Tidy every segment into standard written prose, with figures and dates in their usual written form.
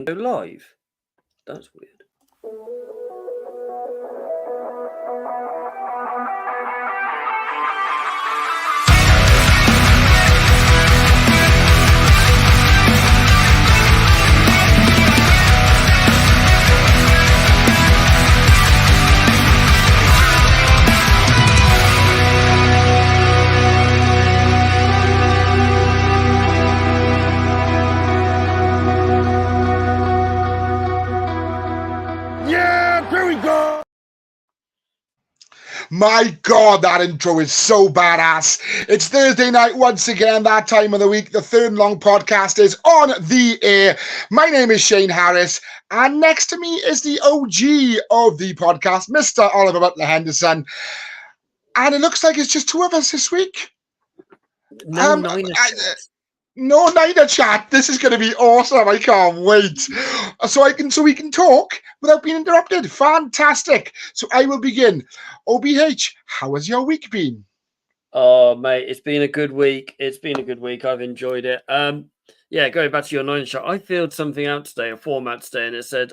go live. That's weird. My God, that intro is so badass. It's Thursday night once again, that time of the week. The Third and Long podcast is on the air. My name is Shane Harris, and next to me is the OG of the podcast, Mr. Oliver Butler Henderson. And it looks like it's just two of us this week. No Niner chat. No Niner chat. This is going to be awesome. I can't wait. So we can talk without being interrupted. Fantastic. So I will begin. OBH, how has your week been? Oh, mate, it's been a good week. I've enjoyed it. Going back to your Niner chat, I filled something out today, a format today, and it said,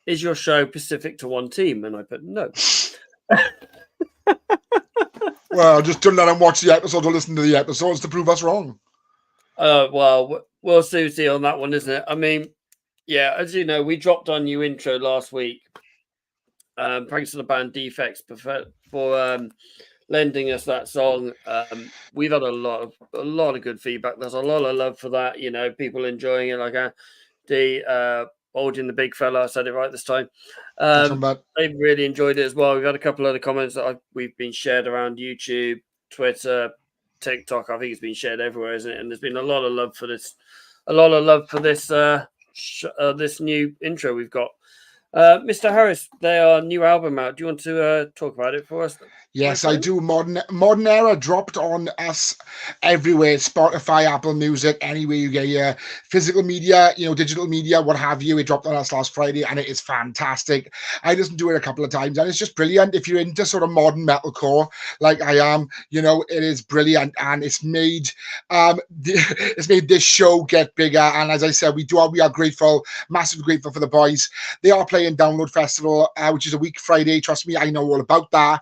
is your show specific to one team? And I put no. Well, just don't let them watch the episode or listen to the episodes to prove us wrong. Well, we'll see on that one, isn't it? I mean, yeah, as you know, we dropped our new intro last week. Thanks to the band Defects for lending us that song. We've had a lot of good feedback. There's a lot of love for that. You know, people enjoying it. Like the Bulging the Big Fella, I said it right this time. They've really enjoyed it as well. We've had a couple of other comments that we've been shared around YouTube, Twitter, TikTok. I think it's been shared everywhere, isn't it? And there's been a lot of love for this. This new intro we've got. Mr. Harris, their new album out. Do you want to talk about it for us? Yes, I do. Modern Era dropped on us everywhere. Spotify, Apple Music, anywhere you get your physical media, digital media, what have you. It dropped on us last Friday, and it is fantastic. I listened to it a couple of times, and it's just brilliant. If you're into sort of modern metalcore, like I am, it is brilliant, and it's made this show get bigger. And as I said, we are grateful, massively grateful for the boys. They are playing Download Festival, which is a week Friday. Trust me, I know all about that.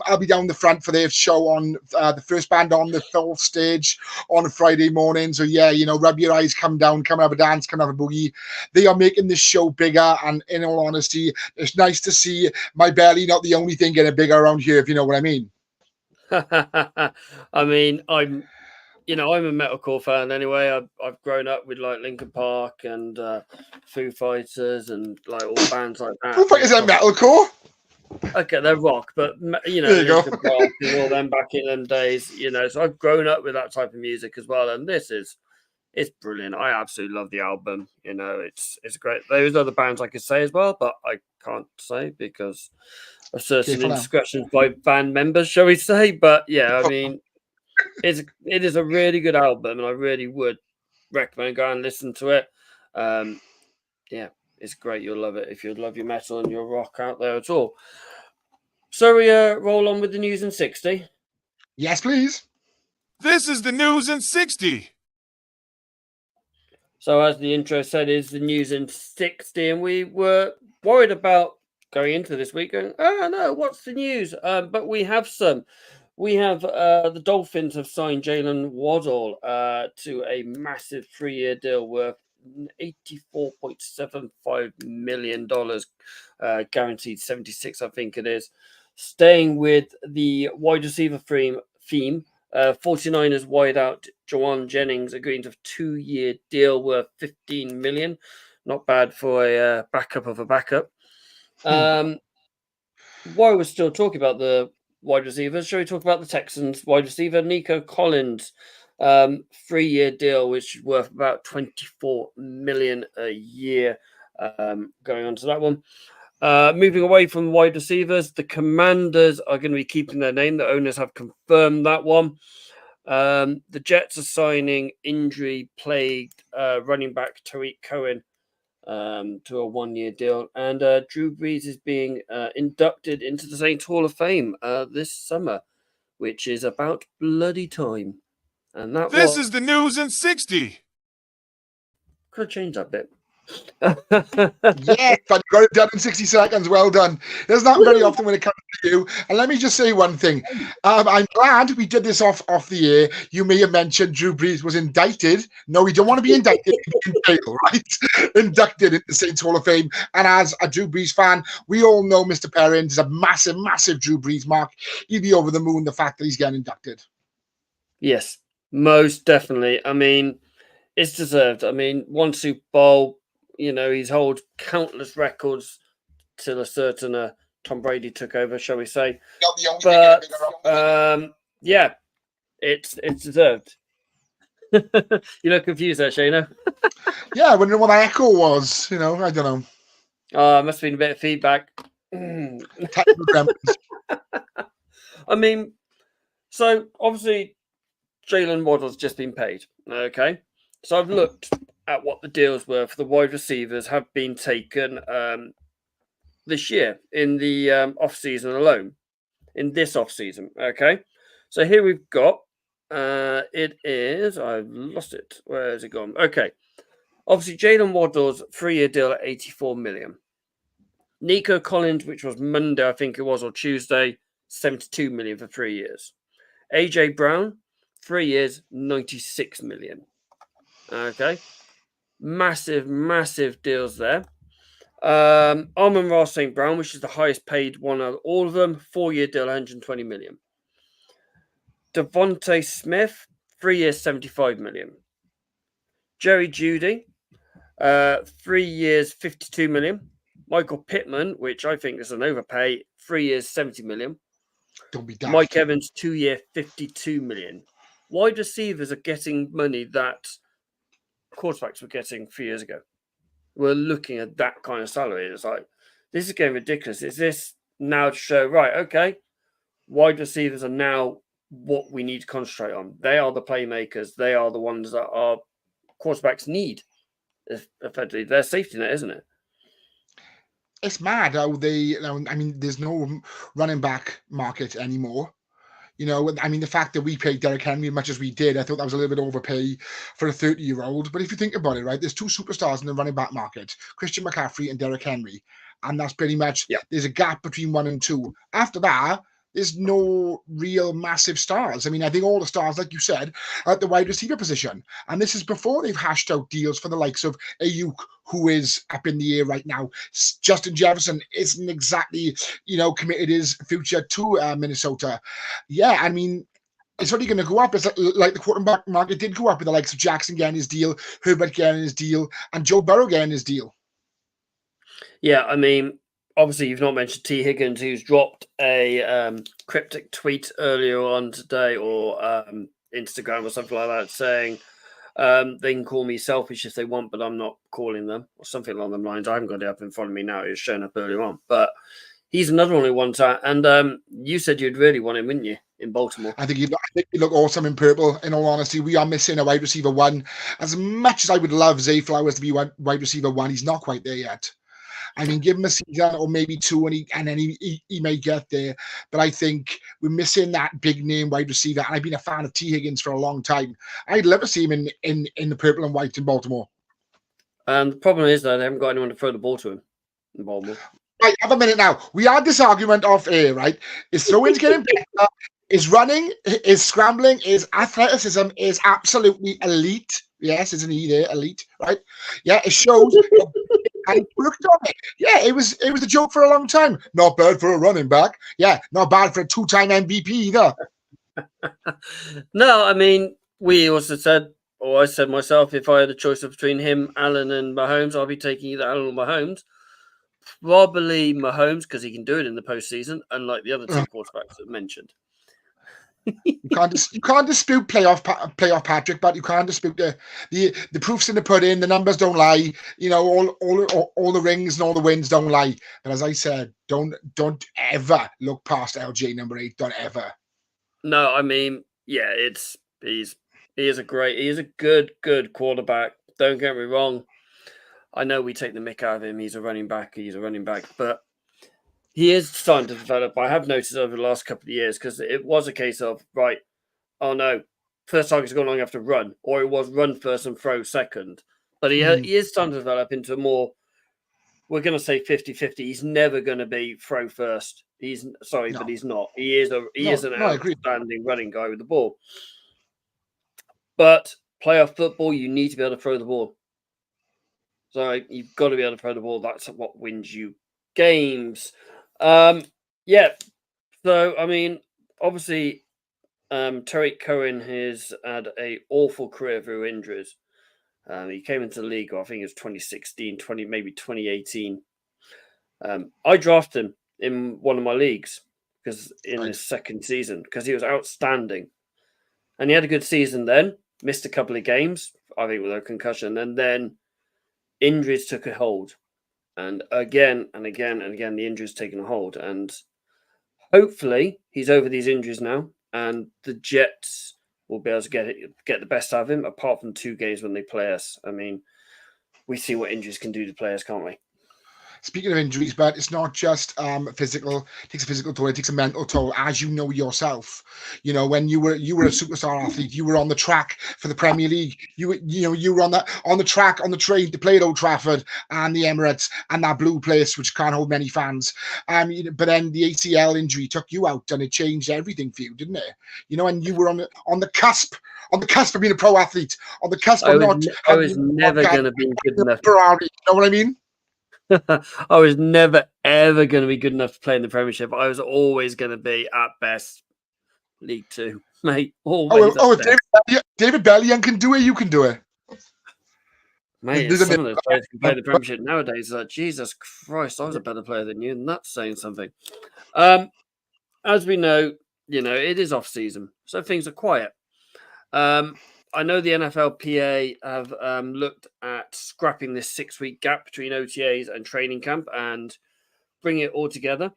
I'll be down the front for their show on the first band on the full stage on a Friday morning. So yeah, rub your eyes, come down, come have a dance, come have a boogie. They are making this show bigger, and in all honesty, it's nice to see my belly not the only thing getting bigger around here, if you know what I mean. I mean, I'm a metalcore fan anyway. I've grown up with like Linkin Park and Foo Fighters and like all bands like that. Foo Fighters are metalcore. Okay, they're rock, but Linkin Park and all them back in them days, so I've grown up with that type of music as well, and it's brilliant. I absolutely love the album. It's great. There's other bands I could say as well, but I can't say because of certain indiscretions by band members, shall we say? But yeah, I mean, it is a really good album, and I really would recommend going and listen to it. Yeah. It's great. You'll love it if you love your metal and your rock out there at all. So we roll on with the news in 60. Yes, please. This is the news in 60. So as the intro said, is the news in 60, and we were worried about going into this week going, oh no, what's the news? But we have some. We have the Dolphins have signed Jalen Waddle to a massive 3-year deal worth $84.75 million, guaranteed 76, I think it is. Staying with the wide receiver theme, 49ers wideout Jawan Jennings agreeing to a 2-year deal worth $15 million. Not bad for a backup of a backup. While we're still talking about the wide receivers, shall we talk about the Texans wide receiver Nico Collins? 3-year deal, which is worth about $24 million a year. Going on to that one. Moving away from wide receivers, the Commanders are going to be keeping their name. The owners have confirmed that one. The Jets are signing injury-plagued running back Tariq Cohen to a 1-year deal. And Drew Brees is being inducted into the Saints Hall of Fame this summer, which is about bloody time. And This is the news in 60. Could have changed that bit. Yes, but you got it done in 60 seconds. Well done. There's not very often when it comes to you. And let me just say one thing. I'm glad we did this off the air. You may have mentioned Drew Brees was indicted. No, we don't want to be indicted. In jail, right? Inducted into the Saints Hall of Fame. And as a Drew Brees fan, we all know Mr. Perrins is a massive, massive Drew Brees mark. He'd be over the moon the fact that he's getting inducted. Yes, most definitely. I mean, it's deserved. I mean, one Super Bowl, he's held countless records till a certain Tom Brady took over, shall we say. But yeah, it's deserved. You look confused there, Shana. Yeah, I wonder what that echo was. I don't know. Oh, must have been a bit of feedback. Technical gremlins. I mean, so obviously Jalen Waddle's just been paid. Okay. So I've looked at what the deals were for the wide receivers have been taken this year in the off season alone. In this off season. Okay. So here we've got it is I've lost it. Where has it gone? Okay. Obviously Jalen Waddle's 3-year deal at 84 million. Nico Collins, which was Monday, I think it was, or Tuesday, 72 million for 3 years. AJ Brown, 3 years, 96 million. Okay. Massive, massive deals there. Amon-Ra St. Brown, which is the highest paid one of all of them, 4-year deal, 120 million. Devontae Smith, 3 years, 75 million. Jerry Jeudy, 3 years, 52 million. Michael Pittman, which I think is an overpay, 3 years, 70 million. Don't be daft. Mike Evans, 2-year, 52 million. Wide receivers are getting money that quarterbacks were getting a few years ago. We're looking at that kind of salary. It's like, this is getting ridiculous. Is this now to show, right, okay, wide receivers are now what we need to concentrate on. They are the playmakers. They are the ones that our quarterbacks need. Effectively, their safety net, isn't it? It's mad how there's no running back market anymore. The fact that we paid Derrick Henry as much as we did, I thought that was a little bit overpay for a 30-year-old. But if you think about it, right, there's two superstars in the running back market, Christian McCaffrey and Derrick Henry. And that's pretty much, there's a gap between 1 and 2. After that, there's no real massive stars. I think all the stars, like you said, are at the wide receiver position. And this is before they've hashed out deals for the likes of Ayuk, who is up in the air right now. Justin Jefferson isn't exactly, committed his future to Minnesota. Yeah, it's only going to go up. It's like the quarterback market did go up with the likes of Jackson getting his deal, Herbert getting his deal, and Joe Burrow getting his deal. Yeah, obviously you've not mentioned T. Higgins, who's dropped a cryptic tweet earlier on today or Instagram or something like that saying they can call me selfish if they want, but I'm not calling them, or something along them lines. I haven't got it up in front of me now. It's shown up earlier on. But he's another one who wants that. And you said you'd really want him, wouldn't you, in Baltimore? I think he'd look awesome in purple, in all honesty. We are missing a wide receiver 1. As much as I would love Zay Flowers to be wide receiver 1, he's not quite there yet. Give him a season or maybe 2, and then he may get there. But I think we're missing that big name wide receiver. And I've been a fan of T. Higgins for a long time. I'd love to see him in the purple and white in Baltimore. And the problem is that they haven't got anyone to throw the ball to him in Baltimore. Right, have a minute now. We had this argument off air, right? His throw-in's getting better. His running, his scrambling, his athleticism is absolutely elite. Yes, isn't he there? Elite, right? Yeah, it shows. And he worked on it. Yeah, it was a joke for a long time. Not bad for a running back. Yeah, not bad for a 2-time MVP either. No, we also said, or I said myself, if I had a choice between him, Allen, and Mahomes, I'll be taking either Allen or Mahomes. Probably Mahomes because he can do it in the postseason, unlike the other two quarterbacks that mentioned. You can't dispute playoff Patrick, but you can't dispute the proofs in the pudding. The numbers don't lie. All the rings and all the wins don't lie. But as I said, don't ever look past LJ number 8. Don't ever. No, yeah, he is a good quarterback. Don't get me wrong. I know we take the mick out of him. He's a running back, but he is starting to develop. I have noticed over the last couple of years because it was a case of, first target's gone long, you have to run, or it was run first and throw second. But he is starting to develop into a more, we're going to say 50-50. He's never going to be throw first. He's sorry, No. but he's not. He is an I agree. outstanding running guy with the ball. But playoff football, you need to be able to throw the ball. So you've got to be able to throw the ball. That's what wins you games. Yeah. So I mean, obviously, Tariq Cohen has had an awful career through injuries. He came into the league, I think it was 2016, maybe 2018. I drafted him in one of my leagues because in his second season, because he was outstanding. And he had a good season then, missed a couple of games, I think with a concussion, and then injuries took a hold. And again, the injuries taken a hold. And hopefully he's over these injuries now, and the Jets will be able to get the best out of him, apart from 2 games when they play us. I mean, we see what injuries can do to players, can't we? Speaking of injuries, but it's not just physical. It takes a physical toll. It takes a mental toll, as you know yourself. You know, when you were a superstar athlete, you were on the track for the Premier League. You were on the track on the train to play at Old Trafford and the Emirates and that blue place, which can't hold many fans. But then the ACL injury took you out, and it changed everything for you, didn't it? You know, and you were on the cusp of being a pro athlete, on the cusp of not. I was never going to be good enough. Ferrari, you know what I mean? I was never, ever going to be good enough to play in the Premiership. I was always going to be, at best, League Two, mate. Always. David Bellion can do it. You can do it. Mate, some of those players can play the Premiership nowadays. Like, Jesus Christ, I was a better player than you, and that's saying something. As we know, it is off-season, so things are quiet. I know the NFLPA have looked at scrapping this 6-week gap between OTAs and training camp and bring it all together.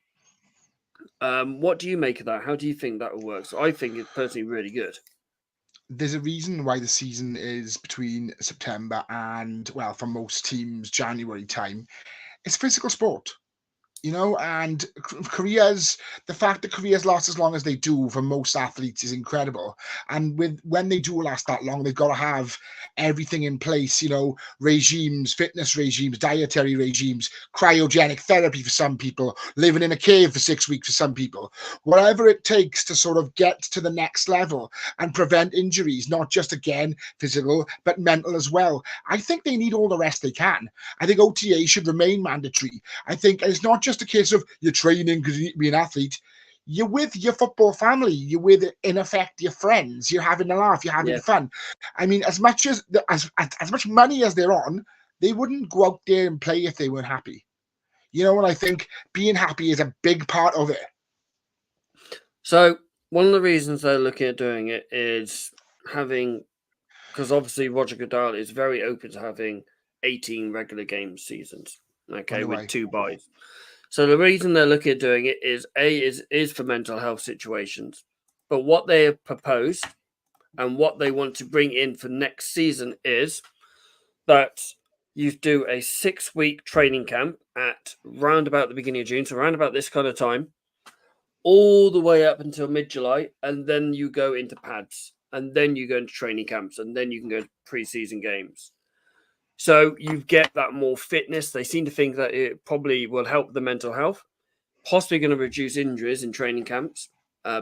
What do you make of that? How do you think that will work? So I think it's personally really good. There's a reason why the season is between September and, well, for most teams, January time. It's physical sport. And the fact that careers last as long as they do for most athletes is incredible. And when they do last that long, they've got to have everything in place, regimes, fitness regimes, dietary regimes, cryogenic therapy for some people, living in a cave for 6 weeks for some people, whatever it takes to sort of get to the next level and prevent injuries, not just, again, physical, but mental as well. I think they need all the rest they can. I think OTA should remain mandatory. I think it's not just a case of you're training because you need to be an athlete. You're with your football family. You're with, in effect, your friends. You're having a laugh. You're having fun. I mean, as much money as they're on, they wouldn't go out there and play if they weren't happy. And I think being happy is a big part of it. So one of the reasons they're looking at doing it is because obviously Roger Goodell is very open to having 18 regular game seasons. Okay, with 2 byes. So the reason they're looking at doing it is for mental health situations. But what they have proposed and what they want to bring in for next season is that you do a 6-week training camp at round about the beginning of June, so around about this kind of time, all the way up until mid-July, and then you go into pads, and then you go into training camps, and then you can go to pre-season games. So you get that more fitness. They seem to think that it probably will help the mental health, possibly going to reduce injuries in training camps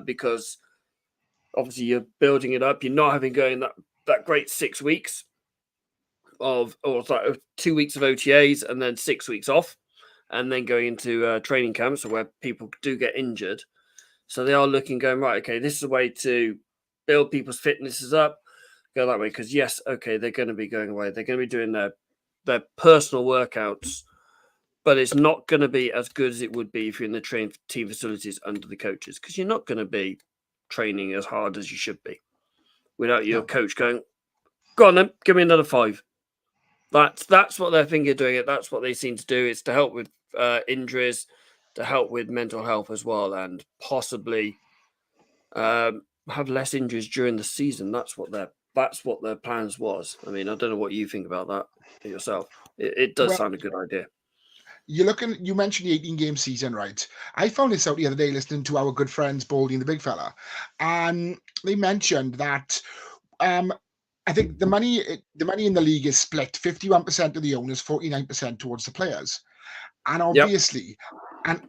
because obviously you're building it up. You're not having going that great 6 weeks or 2 weeks of OTAs and then 6 weeks off and then going into training camps where people do get injured. So they are going, right, okay, this is a way to build people's fitnesses up. Go that way because yes, okay, they're going to be going away. They're going to be doing their personal workouts, but it's not going to be as good as it would be if you're in the team facilities under the coaches because you're not going to be training as hard as you should be without your coach going, "Go on then, give me another 5." That's what they're thinking of doing it. That's what they seem to do. It's to help with injuries, to help with mental health as well, and possibly have less injuries during the season. That's what their plans was. I mean, I don't know what you think about that yourself. It does sound a good idea. You mentioned the 18-game season, right? I found this out the other day listening to our good friends Baldy and the Big Fella, and they mentioned that I think the money in the league is split 51% to the owners, 49% towards the players. And obviously, of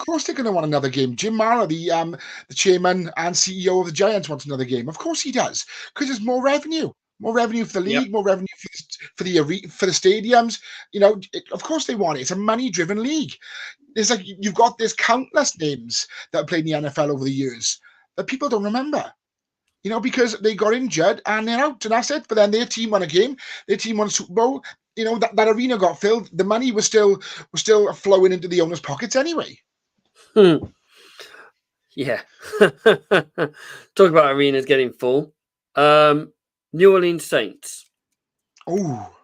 course they're going to want another game. Jim Mara, the chairman and CEO of the Giants, wants another game. Of course he does, because there's more revenue for the league, more revenue for the stadiums. Of course they want it. It's a money-driven league. There's countless names that have played in the NFL over the years that people don't remember. Because they got injured and they're out, and that's it. But then their team won a game, their team won a Super Bowl. That arena got filled. The money was still flowing into the owners' pockets anyway. Yeah. Talk about arenas getting full. New Orleans Saints. Oh.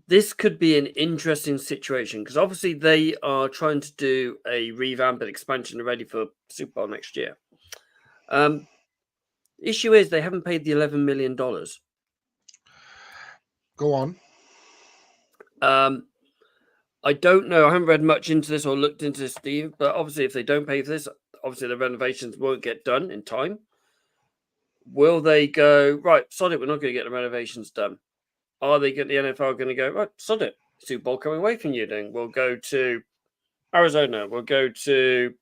This could be an interesting situation because obviously they are trying to do a revamp and expansion ready for Super Bowl next year. Issue is they haven't paid the $11 million. Go on. I don't know. I haven't read much into this or looked into this, Steve. But obviously, if they don't pay for this, obviously the renovations won't get done in time. Will they go, right, sod it, we're not going to get the renovations done? Are they the NFL going to go, right, sod it, Super Bowl coming away from you then? We'll go to Arizona. We'll go to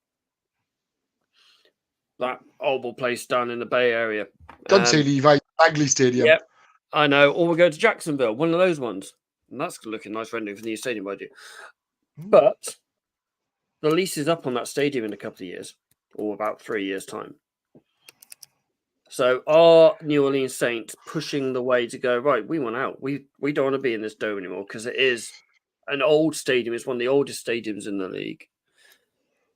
that oval place down in the Bay Area. Don't say Levi, Bagley Stadium. Yep, I know. Or we'll go to Jacksonville, one of those ones. And that's looking nice rendering for the new stadium, I do. But the lease is up on that stadium in a couple of years, or about 3 years' time. So are New Orleans Saints pushing the way to go, right, we want out. We don't want to be in this dome anymore because it is an old stadium. It's one of the oldest stadiums in the league.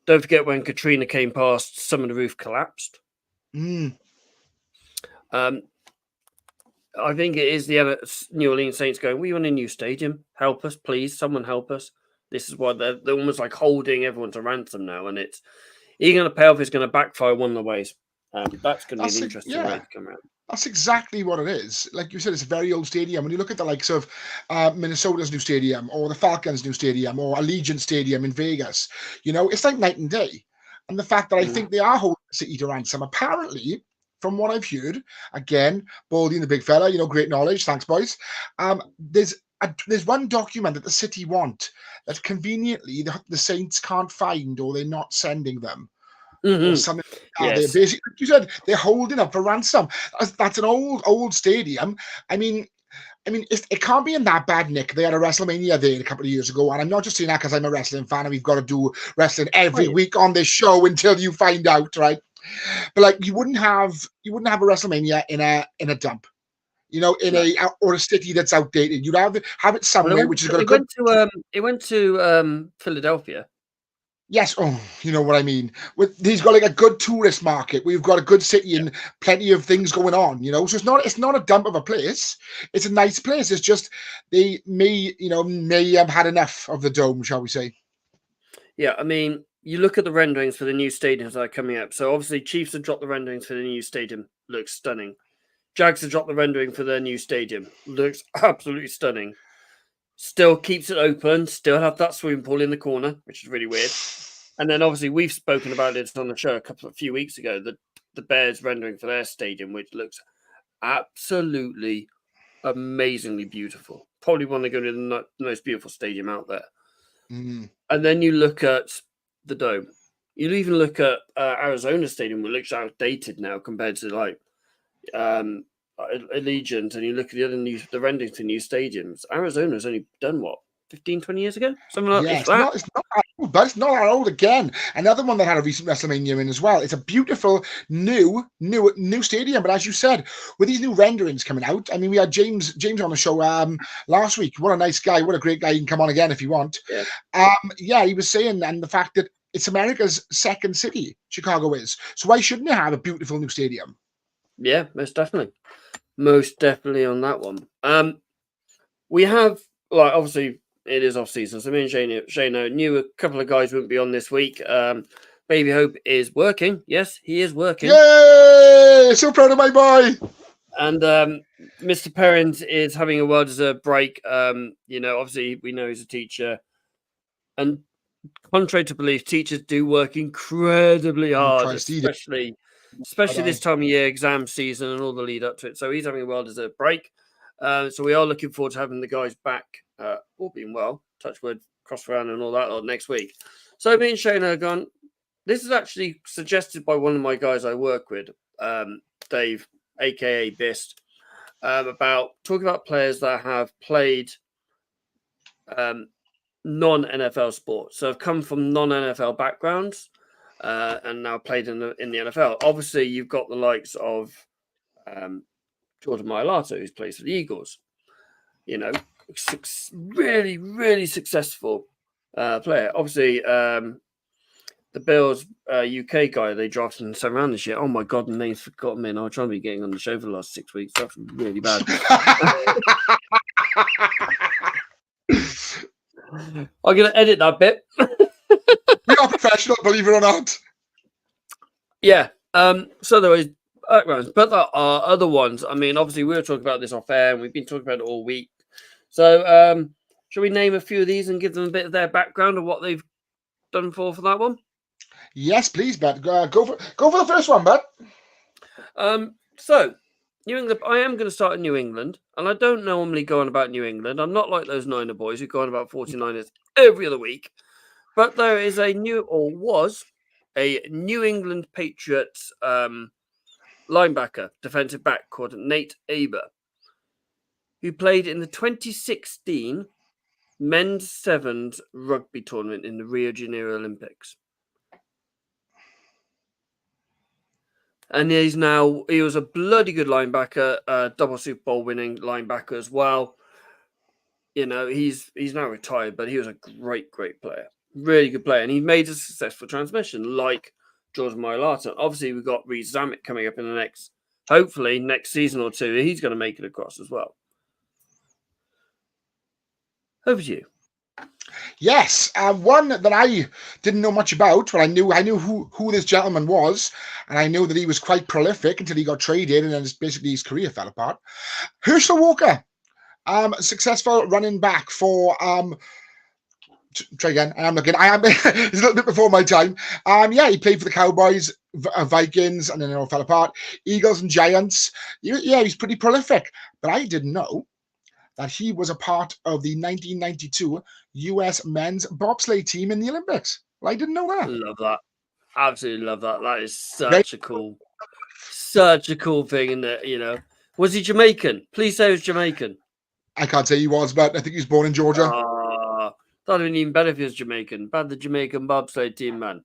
Don't forget when Katrina came past, some of the roof collapsed. I think it is the New Orleans Saints going, we want a new stadium. Help us, please. Someone help us. This is why they're almost like holding everyone to ransom now. And it's either going to pay off, it's going to backfire one of the ways. That's going to be an interesting way to come around. That's exactly what it is. Like you said, it's a very old stadium. When you look at the likes of Minnesota's new stadium or the Falcons' new stadium or Allegiant Stadium in Vegas, it's like night and day. And the fact that I think they are holding the city to ransom, apparently, from what I've heard, again, Baldy and the big fella, great knowledge. Thanks, boys. There's one document that the city want that conveniently the Saints can't find or they're not sending them. Or something. Yes. They're basically, you said they're holding up for ransom. That's an old stadium. I mean, it can't be in that bad nick. They had a WrestleMania there a couple of years ago, and I'm not just saying that because I'm a wrestling fan and we've got to do wrestling every week on this show until you find out, right? But like, you wouldn't have a WrestleMania in a dump, or a city that's outdated. You'd have it somewhere which is going to. It went to Philadelphia. Yes, you know what I mean. He's got like a good tourist market. We've got a good city and plenty of things going on, So it's not a dump of a place. It's a nice place. It's just they may have had enough of the dome, shall we say? Yeah, I mean, you look at the renderings for the new stadiums that are coming up. So obviously, Chiefs have dropped the renderings for the new stadium. Looks stunning. Jags have dropped the rendering for their new stadium. Looks absolutely stunning. Still keeps it open. Still have that swimming pool in the corner, which is really weird. And then obviously we've spoken about it on the show a few weeks ago. The Bears rendering for their stadium, which looks absolutely amazingly beautiful. Probably one of the most beautiful stadium out there. And then you look at the dome. You even look at Arizona Stadium, which looks outdated now compared to like Allegiant, and you look at the renderings to new stadiums. Arizona's only done what, 15, 20 years ago? Something like that. It's not that old, but it's not that old again. Another one that had a recent WrestleMania in as well. It's a beautiful new stadium. But as you said, with these new renderings coming out, I mean, we had James on the show last week. What a nice guy. What a great guy. You can come on again if you want. Yeah. He was saying, and the fact that it's America's second city, Chicago is. So why shouldn't it have a beautiful new stadium? Yeah, most definitely. Most definitely on that one. We have, like, obviously it is off season, so me and Shane knew a couple of guys wouldn't be on this week. Baby Hope is working. Yes, he is working. Yay! So proud of my boy. And Mr. Perrins is having a well-deserved break. Obviously we know he's a teacher, and contrary to belief, teachers do work incredibly hard, especially especially this time of year, exam season and all the lead up to it. So he's having a well-deserved break. So we are looking forward to having the guys back, all being well, touch wood, cross around and all that next week. So me and Shane are gone. This is actually suggested by one of my guys I work with, Dave, aka Bist, about talking about players that have played non-NFL sports, so have come from non-NFL backgrounds and now played in the NFL. Obviously, you've got the likes of Jordan Mailata, who's plays for the Eagles. You know, really, really successful player. Obviously, the Bills UK guy they drafted in the 7th round this year. Oh my God, the name's forgotten me. And I'll try and be getting on the show for the last 6 weeks. That's really bad. I'm going to edit that bit. We are professional, believe it or not. Yeah. So there is backgrounds, but there are other ones. I mean, obviously, we were talking about this off air, and we've been talking about it all week. So, shall we name a few of these and give them a bit of their background of what they've done for that one? Yes, please, Bud. Go for the first one, Bud. So, New England. I am going to start in New England, and I don't normally go on about New England. I'm not like those Niner boys who go on about 49ers every other week. But there is was a New England Patriots linebacker, defensive back called Nate Aber, who played in the 2016 men's sevens rugby tournament in the Rio de Janeiro Olympics. And he was a bloody good linebacker, double Super Bowl winning linebacker as well. You know, he's now retired, but he was a great, great player. Really good player. And he made a successful transmission like Jordan Mailata. Obviously, we've got Reece Zammit coming up in the hopefully next season or two. He's going to make it across as well. Over to you. Yes, one that I didn't know much about, but I knew who this gentleman was, and I knew that he was quite prolific until he got traded, and then basically his career fell apart. Herschel Walker, successful running back for try again. It's a little bit before my time. He played for the Cowboys, Vikings, and then it all fell apart. Eagles and Giants. He's pretty prolific, but I didn't know that he was a part of the 1992 U.S. men's bobsleigh team in the Olympics. Well, I didn't know that. Love that. Absolutely love that. That is such a cool thing. And you know, was he Jamaican? Please say he was Jamaican. I can't say he was, but I think he was born in Georgia. That would have been even better if he was Jamaican. Bad the Jamaican bobsleigh team, man.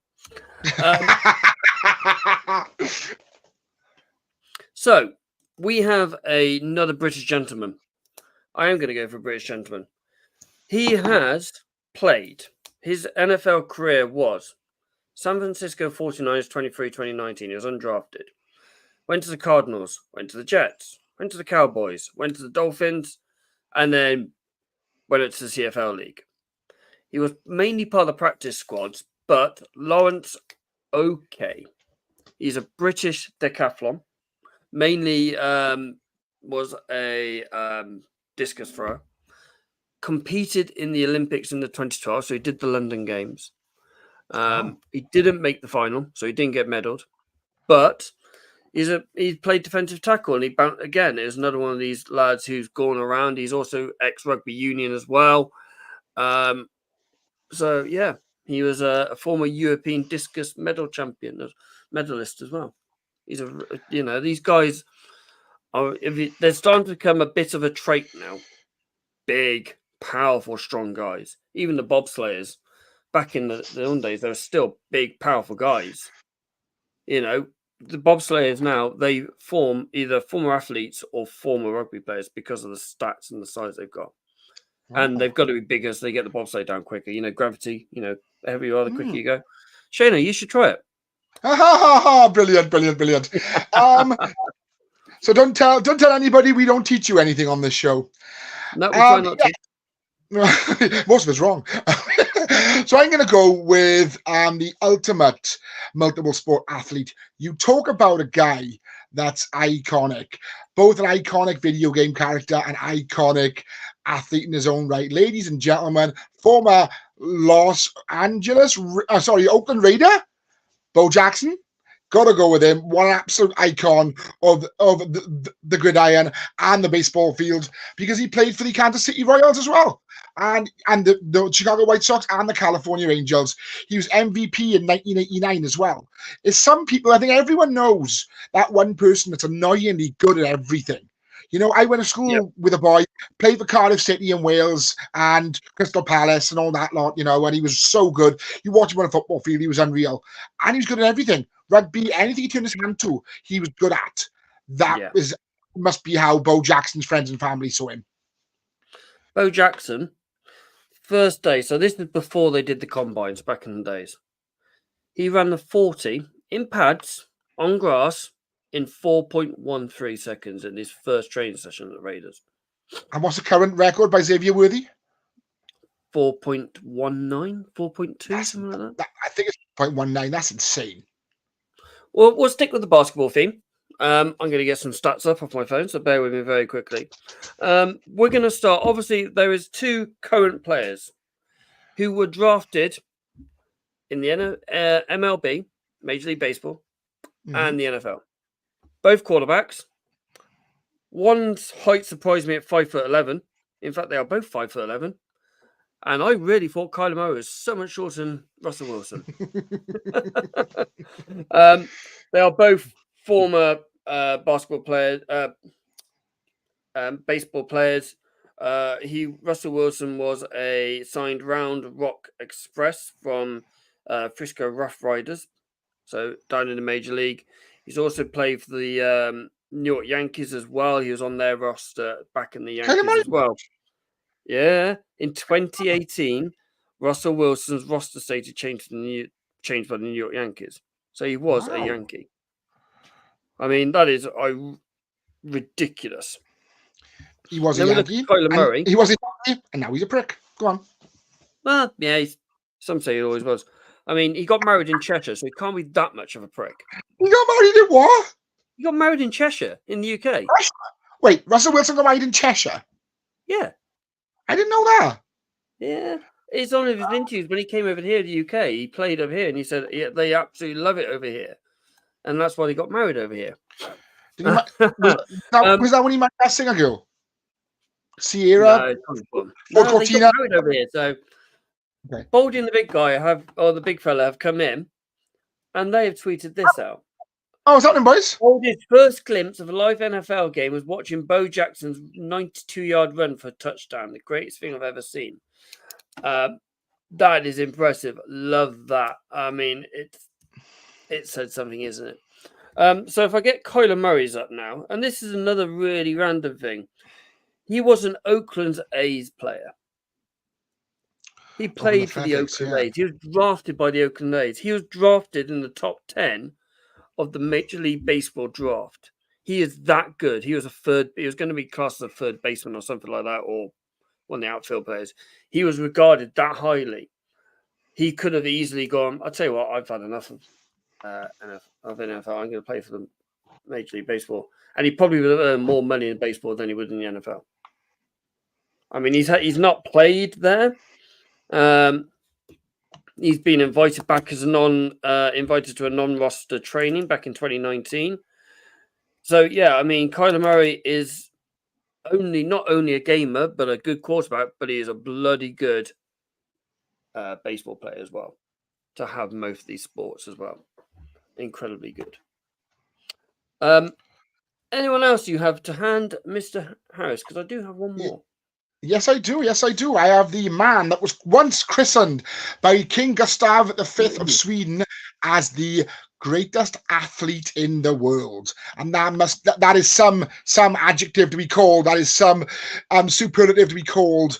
So we have another British gentleman. I am going to go for a British gentleman. He has played. His NFL career was San Francisco 49ers 23-2019. He was undrafted. Went to the Cardinals. Went to the Jets. Went to the Cowboys. Went to the Dolphins. And then went up to the CFL League. He was mainly part of the practice squads, but Lawrence Oke. He's a British decathlon. Mainly was a discus thrower. Competed in the Olympics in the 2012, so he did the London Games. He didn't make the final, so he didn't get medaled. But he played defensive tackle, and he bounced again. Is another one of these lads who's gone around. He's also ex-rugby union as well. So yeah, he was a former European discus medal champion, medalist as well. He's these guys are they're starting to become a bit of a trait now. Big, powerful, strong guys. Even the bobsleighers, back in the old days, they were still big, powerful guys. You know, the bobsleighers now, they form either former athletes or former rugby players because of the stats and the size they've got. And they've got to be bigger so they get the bobsleigh down quicker. You know, gravity, the heavier you are, the quicker you go. Shayna, you should try it. Brilliant. So don't tell anybody we don't teach you anything on this show. No, we try not to. Most of it's wrong. So I'm going to go with the ultimate multiple sport athlete. You talk about a guy that's iconic, both an iconic video game character and iconic athlete in his own right. Ladies and gentlemen, former Oakland Raider, Bo Jackson. Got to go with him. One absolute icon of the gridiron and the baseball field, because he played for the Kansas City Royals as well, and the Chicago White Sox and the California Angels. He was MVP in 1989 as well. Is some people, I think everyone knows that one person that's annoyingly good at everything. You know, I went to school with a boy, played for Cardiff City in Wales and Crystal Palace and all that lot, you know, and he was so good. You watch him on a football field, he was unreal. And he was good at everything. Rugby, anything he turned his hand to, he was good at. That must be how Bo Jackson's friends and family saw him. Bo Jackson, first day, so this is before they did the combines back in the days. He ran the 40 in pads on grass in 4.13 seconds in his first training session at the Raiders. And what's the current record by Xavier Worthy? 4.19, 4.2, something like that. I think it's 0.19. That's insane. Well, we'll stick with the basketball theme. I'm going to get some stats up off my phone, so bear with me very quickly. We're going to start. Obviously, there is two current players who were drafted in the MLB, Major League Baseball, and the NFL. Both quarterbacks. One's height surprised me at 5'11". In fact, they are both 5'11". And I really thought Kyler Murray was so much shorter than Russell Wilson. They are both former basketball players, baseball players. Russell Wilson was a signed Round Rock Express from Frisco Rough Riders, so down in the Major League. He's also played for the New York Yankees as well. He was on their roster back in the Yankees as well. Yeah, in 2018, Russell Wilson's roster stated changed by the New York Yankees, so he was a Yankee. I mean, that is ridiculous. He was a Yankee. Kyler Murray. He was a Yankee, and now he's a prick. Go on. Well, yeah, some say he always was. I mean, he got married in Cheshire, so he can't be that much of a prick. He got married in what? He got married in Cheshire, in the UK. Wait, Russell Wilson got married in Cheshire? Yeah. I didn't know that. Yeah. It's on his interviews when he came over here to the UK. He played over here, and he said they absolutely love it over here. And that's why they got married over here. Was that when he married that singer girl? Sierra? No, they got married over here, so... Okay. Baldy and the big guy the big fella have come in, and they have tweeted this out. Oh, what's happening, boys? Baldy's first glimpse of a live NFL game was watching Bo Jackson's 92-yard run for a touchdown. The greatest thing I've ever seen. That is impressive. Love that. I mean, it said something, isn't it? So if I get Kyler Murray's up now, and this is another really random thing. He was an Oakland A's player. He played for the Oakland A's. He was drafted by the Oakland A's. He was drafted in the top 10 of the Major League Baseball draft. He is that good. He was going to be classed as a third baseman or something like that, or one of the outfield players. He was regarded that highly. He could have easily gone, I'll tell you what, I've had enough of NFL. I'm going to play for the Major League Baseball. And he probably would have earned more money in baseball than he would in the NFL. I mean, he's not played there. He's been invited back as invited to a non-roster training back in 2019. So yeah, I mean, Kyler Murray is not only a gamer but a good quarterback, but he is a bloody good baseball player as well. To have most of these sports as well, incredibly good. Anyone else you have to hand, Mr. Harris? Because I do have one more. Yes, I do. I have the man that was once christened by King Gustav V of Sweden as the greatest athlete in the world, and that is some adjective to be called. That is some superlative to be called.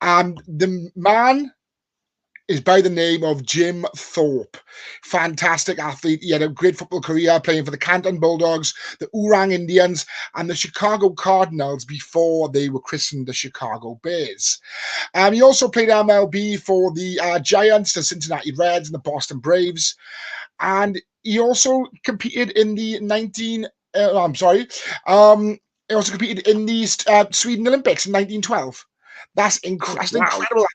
The man is by the name of Jim Thorpe. Fantastic athlete. He had a great football career playing for the Canton Bulldogs, the Oorang Indians, and the Chicago Cardinals before they were christened the Chicago Bears. He also played MLB for the Giants, the Cincinnati Reds, and the Boston Braves. And he also competed in the he also competed in the Sweden Olympics in 1912. That's incredible.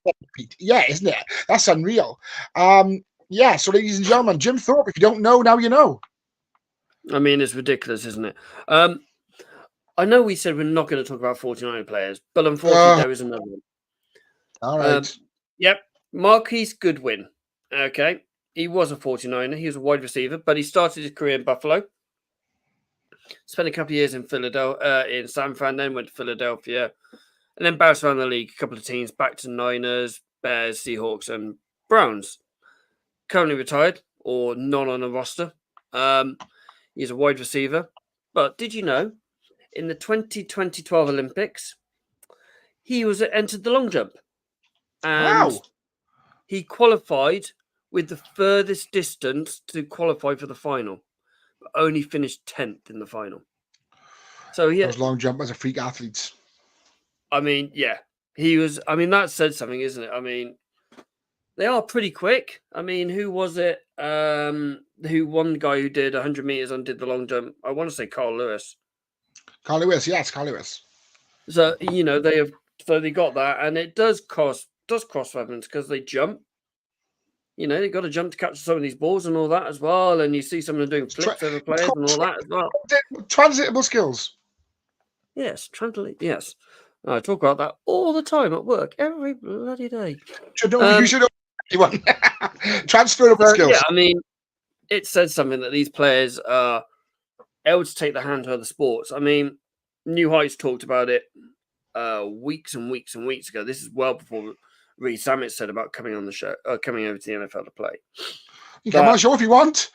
Yeah, isn't it? That's unreal. So ladies and gentlemen, Jim Thorpe, if you don't know, now you know. I mean, it's ridiculous, isn't it? I know we said we're not going to talk about 49 players, but unfortunately, there is another one. All right. Yep. Marquise Goodwin. Okay. He was a 49er. He was a wide receiver, but he started his career in Buffalo. Spent a couple of years in Philadelphia, in San Fran, then went to Philadelphia, and then bounced around the league, a couple of teams, back to Niners, Bears, Seahawks, and Browns. Currently retired or non on a roster. He's a wide receiver. But did you know, in the 2012 Olympics, he was entered the long jump. And Wow. he qualified with the furthest distance to qualify for the final, but only finished 10th in the final. So Those long jumpers are freak athletes. I mean, yeah, he was. I mean, that said something, isn't it? I mean, they are pretty quick. I mean, who was it? Who one guy who did 100 meters and did the long jump? I want to say Carl Lewis. Carl Lewis, yes, Carl Lewis. So they have. So they got that, and it does cross reference because they jump. They got to jump to catch some of these balls and all that as well. And you see some of them doing flips over players and all that as well. Transitable skills. Yes, yes. I talk about that all the time at work, every bloody day. You should know anyone. Transferable skills. Yeah, I mean, it says something that these players are able to take the hand to other sports. I mean, New Heights talked about it weeks and weeks and weeks ago. This is well before Reed Samet said about coming on the show, coming over to the NFL to play. You come on the show if you want.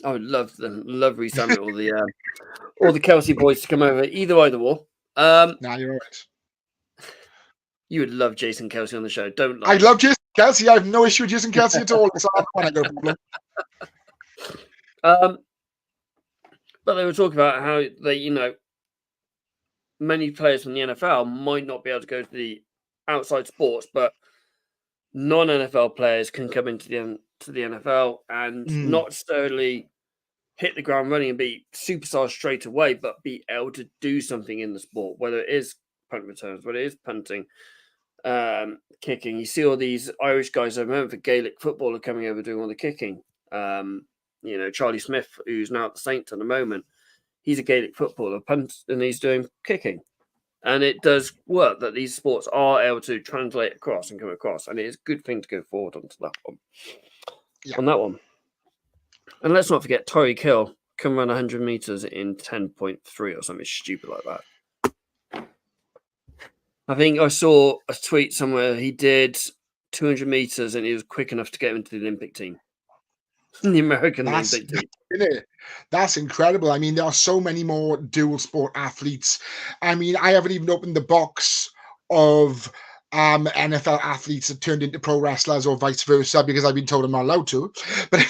I would love Reed Samet or the Kelsey boys to come over. Either or. Nah, you're right. You would love Jason Kelsey on the show, don't lie. I love Jason Kelsey. I have no issue with Jason Kelsey at all. It's not one I got a problem. But they were talking about how they, many players from the NFL might not be able to go to the outside sports, but non-NFL players can come into the NFL and not necessarily hit the ground running and be superstars straight away, but be able to do something in the sport, whether it is punt returns, whether it is punting, kicking. You see all these Irish guys, I remember for Gaelic football, are coming over doing all the kicking. Charlie Smith, who's now at the Saints at the moment, he's a Gaelic footballer, and he's doing kicking. And it does work that these sports are able to translate across and come across. And it is a good thing to go forward onto that one. Yeah. On that one. And let's not forget, Tyreek Hill can run 100 meters in 10.3 or something stupid like that. I think I saw a tweet somewhere. He did 200 meters and he was quick enough to get into the Olympic team. The American Olympic team. That's incredible. I mean, there are so many more dual sport athletes. I mean, I haven't even opened the box of NFL athletes that turned into pro wrestlers or vice versa because I've been told I'm not allowed to. But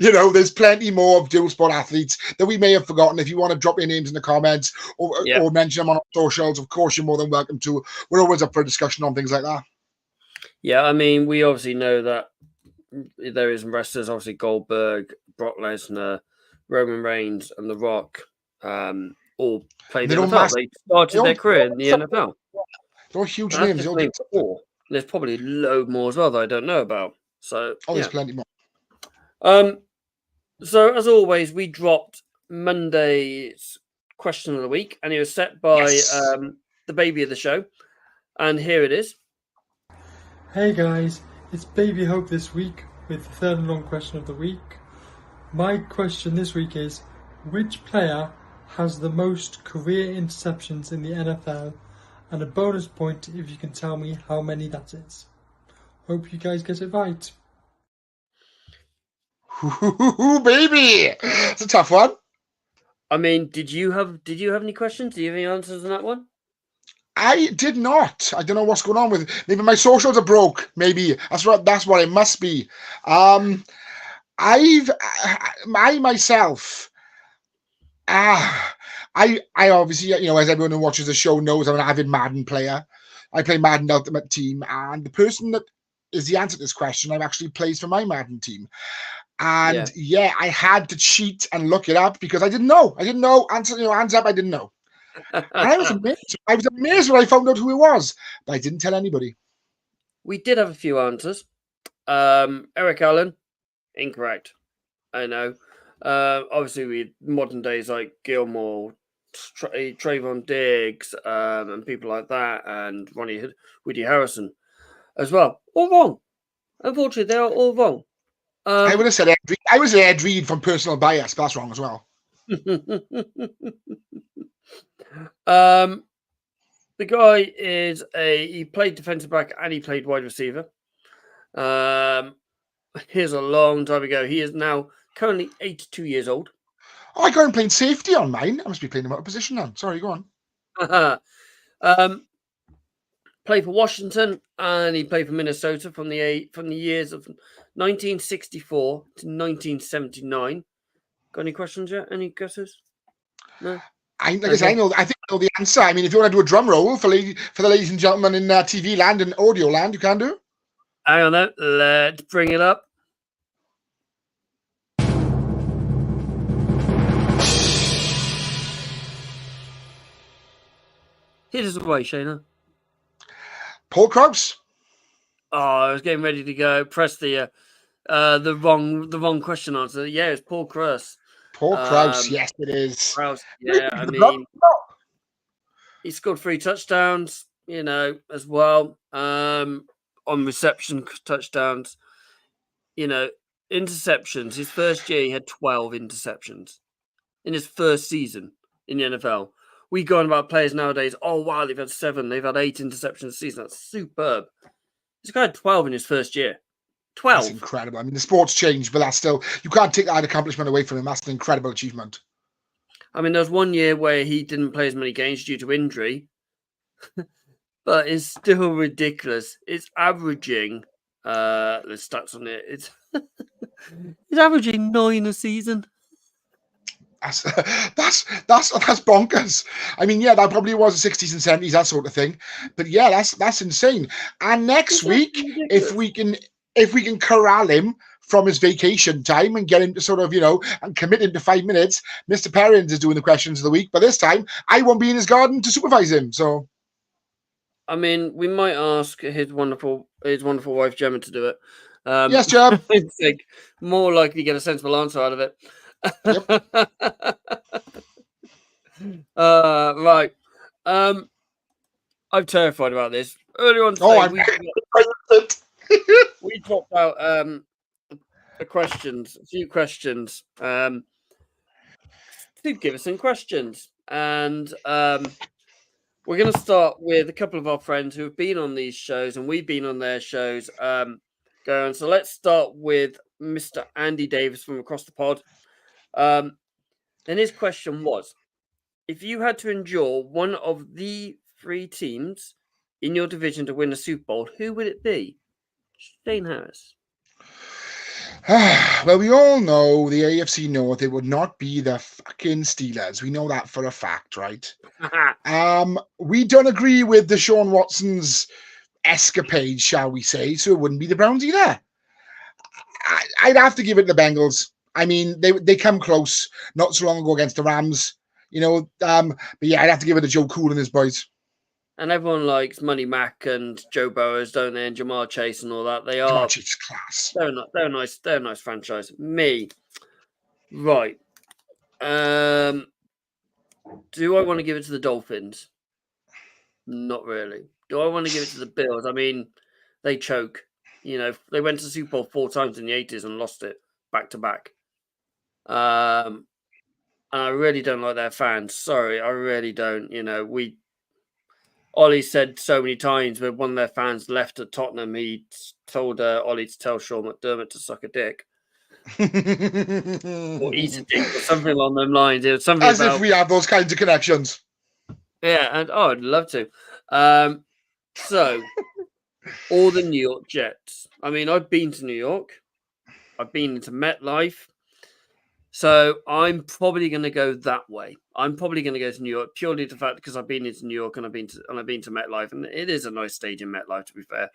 there's plenty more of dual sport athletes that we may have forgotten. If you want to drop your names in the comments or mention them on our socials, of course, you're more than welcome to. We're always up for a discussion on things like that. Yeah, I mean, we obviously know that there is wrestlers, obviously Goldberg, Brock Lesnar, Roman Reigns, and The Rock all played the NFL. They started their career in the NFL. They're huge names. There's probably a load more as well that I don't know about. So there's plenty more. So as always, we dropped Monday's question of the week, and it was set by the baby of the show, and here it is. Hey guys, it's Baby Hope this week with the third and long question of the week. My question this week is, which player has the most career interceptions in the NFL? And a bonus point if you can tell me how many that is. Hope you guys get it right. Ooh, baby! It's a tough one. I mean, did you have any questions? Do you have any answers on that one? I did not. I don't know what's going on with it. Maybe my socials are broke. Maybe that's what it must be. I obviously, as everyone who watches the show knows, I'm an avid Madden player. I play Madden Ultimate Team, and the person that is the answer to this question, I've actually plays for my Madden team. And I had to cheat and look it up because I didn't know. Hands up, I didn't know. And I was amazed when I found out who it was, but I didn't tell anybody. We did have a few answers. Eric Allen, incorrect. I know. Obviously, with modern days like Gilmore, Trayvon Diggs, and people like that, and Woody Harrison as well. All wrong. Unfortunately, they are all wrong. I would have said Ed Reed. I would say Ed Reed from personal bias, but that's wrong as well. The guy he played defensive back and he played wide receiver. Here's a long time ago. He is now currently 82 years old. Oh, I got him playing safety on mine. I must be playing him out of position now. Sorry, go on. Played for Washington and he played for Minnesota from the years of 1964 to 1979. Got any questions yet? Any guesses? No. I think I know the answer. I mean, if you want to do a drum roll for the ladies and gentlemen in TV land and audio land, you can do. Hang on, though. Let's bring it up. Hit us away, Shayna. Paul Krause. Oh, I was getting ready to go. Press the wrong question answer. Yeah, it's Paul Krause. Paul Krause, yes, it is. Krause, yeah, I mean, he scored 3 touchdowns, as well. On reception touchdowns, interceptions. His first year, he had 12 interceptions in his first season in the NFL. We go on about players nowadays. Oh, wow, they've had 7. They've had 8 interceptions a season. That's superb. This guy had 12 in his first year. 12. That's incredible. I mean, the sport's changed, but that's still, you can't take that accomplishment away from him. That's an incredible achievement. I mean, there was one year where he didn't play as many games due to injury, but it's still ridiculous. It's averaging, the stats on it, it's averaging 9 a season. That's bonkers. I mean, yeah, that probably was the 60s and 70s, that sort of thing. But yeah, that's insane. And next week, if we can corral him from his vacation time and get him to sort of, and commit him to 5 minutes, Mr. Perrins is doing the questions of the week. But this time, I won't be in his garden to supervise him. So, I mean, we might ask his wonderful wife Gemma to do it. Yes, Gem. It's like more likely to get a sensible answer out of it. Yep. Right. I'm terrified about this. Earlier on today, we dropped out a few questions to give us some questions. And we're going to start with a couple of our friends who have been on these shows and we've been on their shows going. So let's start with Mr. Andy Davis from across the pod. And his question was, if you had to endure one of the 3 teams in your division to win a Super Bowl, who would it be? Shane Harris. Well, we all know the AFC North, it would not be the fucking Steelers. We know that for a fact, right? We don't agree with Deshaun Watson's escapade, shall we say, so it wouldn't be the Browns either. I'd have to give it the Bengals. I mean, they come close not so long ago against the Rams, but yeah, I'd have to give it to Joe Cool and his boys. And everyone likes Money Mac and Joe Burrows, don't they? And Jamar Chase and all that. They are. Jamar Chase class. They're nice. They're a nice franchise. Me, right? Do I want to give it to the Dolphins? Not really. Do I want to give it to the Bills? I mean, they choke. They went to the Super Bowl 4 times in the 80s and lost it back to back. And I really don't like their fans. Sorry, I really don't. Ollie said so many times when one of their fans left at Tottenham, he told Ollie to tell Sean McDermott to suck a dick. Or eat a dick or something along them lines. It was something if we have those kinds of connections. Yeah, and I'd love to. So, all the New York Jets. I mean, I've been to New York. I've been into MetLife. So I'm probably going to go that way. I'm probably going to go to New York purely to the fact because I've been into New York and I've been to MetLife, and it is a nice stadium, MetLife. To be fair,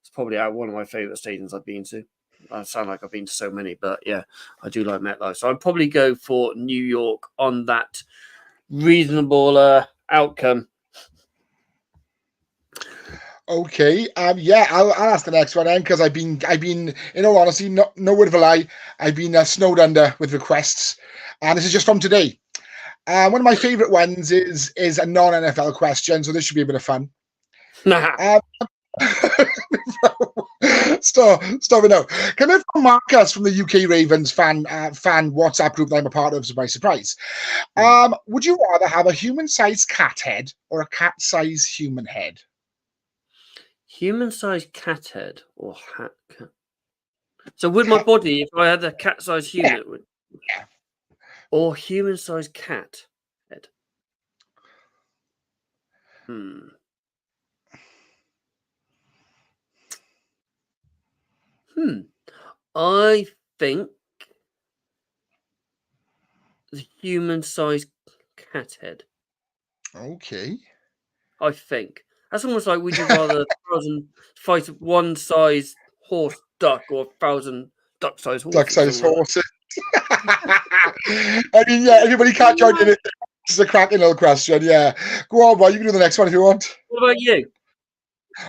it's probably one of my favorite stadiums I've been to. I sound like I've been to so many, but yeah, I do like MetLife. So I'd probably go for New York on that reasonable outcome. Okay. Yeah, I'll ask the next one then because I've been, in all honesty, no word of a lie, I've been snowed under with requests, and this is just from today. One of my favorite ones is a non-NFL question, so this should be a bit of fun. Nah. Stop it now. Coming from Marcus from the UK Ravens fan WhatsApp group that I'm a part of, by surprise. Would you rather have a human-sized cat head or a cat-sized human head? Human-sized cat head or cat? So would my body, if I had a cat-sized human, Yeah. or human-sized cat head? I think the human-sized cat head. Okay. I think that's almost like, would you rather fight one size horse duck or 1,000 duck-sized horses? Duck-sized horses. I mean, yeah, everybody can't join in it. This is a cracking little question. Yeah, go on, boy. You can do the next one if you want. What about you?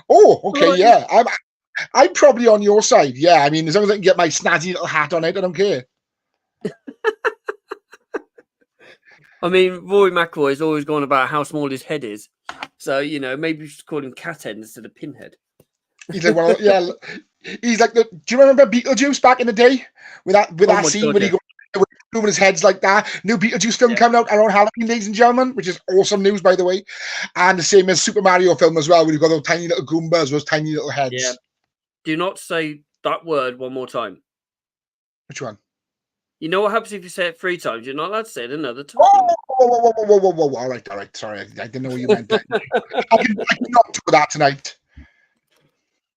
Oh, okay, yeah. I'm probably on your side. Yeah, I mean, as long as I can get my snazzy little hat on it, I don't care. I mean, Rory McIlroy's always gone about how small his head is, so maybe we should call him cat head instead of pinhead. He's like one of, yeah. He's like the. Do you remember Beetlejuice back in the day with that scene where he goes moving his heads like that? New Beetlejuice film coming out around Halloween, ladies and gentlemen, which is awesome news, by the way. And the same as Super Mario film as well, where you've got those tiny little Goombas, those tiny little heads. Yeah. Do not say that word one more time. Which one? You know what happens if you say it 3 times? You're not allowed to say it another time. Whoa. All right. Sorry, I didn't know what you meant. I can not do that tonight.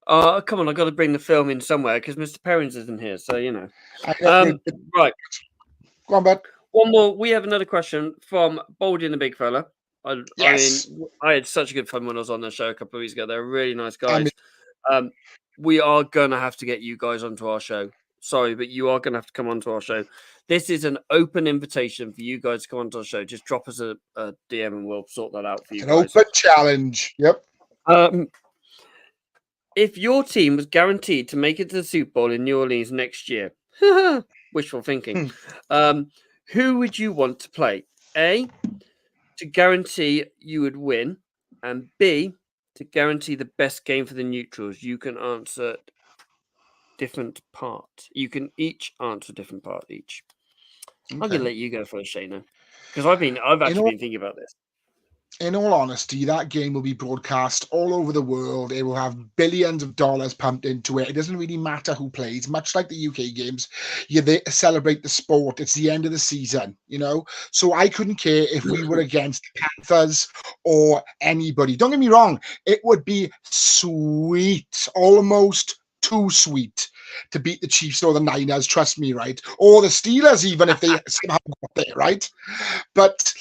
Come on, I got to bring the film in somewhere because Mr. Perrins isn't here, so right. Go on, bud. One more. We have another question from Baldy and the Big Fella. Yes. I mean, I had such a good fun when I was on the show a couple of weeks ago. They're really nice guys. We are gonna have to get you guys onto our show. Sorry, but you are gonna have to come onto our show. This is an open invitation for you guys to come onto our show. Just drop us a DM and we'll sort that out for you. An open challenge. Yep. If your team was guaranteed to make it to the Super Bowl in New Orleans next year, wishful thinking, who would you want to play? A, to guarantee you would win, and B, to guarantee the best game for the neutrals. You can answer different part. You can each answer different part each. Okay. I'm gonna let you go first, Shayna, because I've actually been thinking about this. In all honesty, that game will be broadcast all over the world. It will have billions of dollars pumped into it. It doesn't really matter who plays, much like the UK games. You're there to celebrate the sport. It's the end of the season, So I couldn't care if we were against the Panthers or anybody. Don't get me wrong. It would be sweet, almost too sweet to beat the Chiefs or the Niners, trust me, right? Or the Steelers, even if they somehow got there, right? But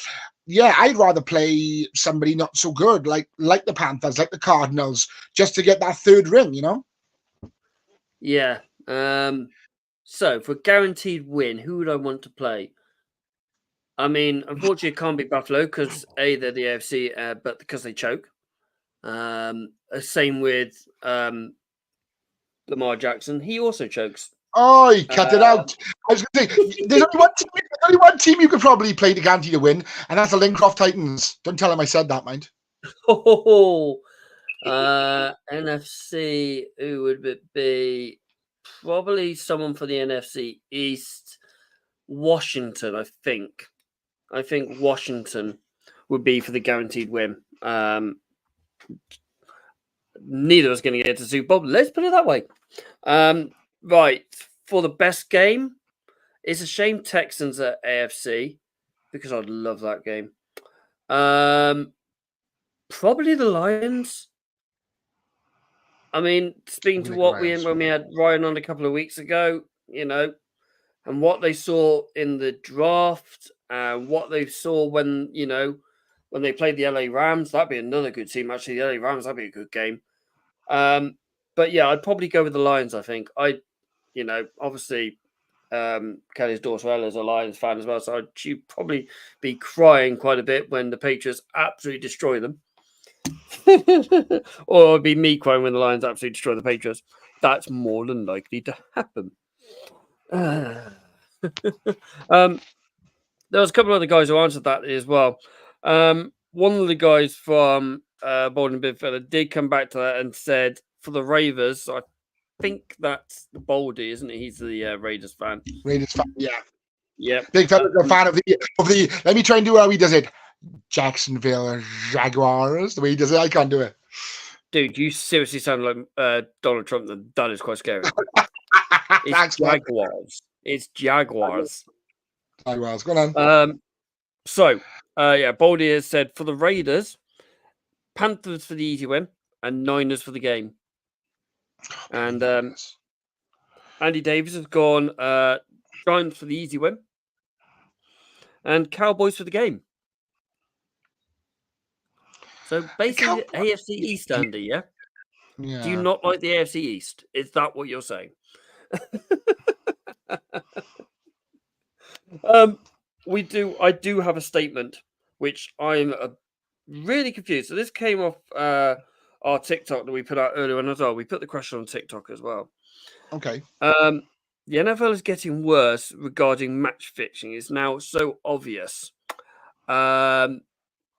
yeah, I'd rather play somebody not so good, like the Panthers, like the Cardinals, just to get that third ring, Yeah. So for guaranteed win, who would I want to play? I mean, unfortunately, it can't be Buffalo because A, they're the AFC, but because they choke. Same with Lamar Jackson. He also chokes. Oh, he cut it out. I was going to say, there's only one team you could probably play to guarantee to win, and that's the Lincroft Titans. Don't tell him I said that, mind. NFC, who would it be? Probably someone for the NFC East. Washington, I think. I think Washington would be for the guaranteed win. Neither of us going to get to Super Bowl. Let's put it that way. Right. For the best game, it's a shame Texans are AFC because I'd love that game. Probably the Lions. I mean, speaking to when we had Ryan on a couple of weeks ago, and what they saw in the draft and what they saw when they played the LA Rams, that'd be another good team. Actually, the LA Rams, that'd be a good game. But yeah, I'd probably go with the Lions, I think. Obviously, Kelly's daughter Ella's a Lions fan as well, so she'd probably be crying quite a bit when the Patriots absolutely destroy them. Or it'll be me crying when the Lions absolutely destroy the Patriots. That's more than likely to happen. There was a couple of other guys who answered that as well. One of the guys from Bowling Big Fella did come back to that and said, for the Ravers, I think that's the Baldy, isn't it? He's the Raiders fan. Raiders fan, yeah. Yep. Big fella's a fan of the. Let me try and do how he does it. Jacksonville Jaguars. The way he does it, I can't do it. Dude, you seriously sound like Donald Trump. That is quite scary. It's Thanks, Jaguars. It's Jaguars. Jaguars. Go on. Baldy has said for the Raiders, Panthers for the easy win, and Niners for the game. And Andy Davis has gone Giants for the easy win, and Cowboys for the game. So basically, the AFC East, Andy, yeah? Yeah. Do you not like the AFC East? Is that what you're saying? I do have a statement, which I'm really confused. So this came off our TikTok that we put out earlier on as well. We put the question on TikTok as well. Okay. The NFL is getting worse regarding match fixing. It's now so obvious.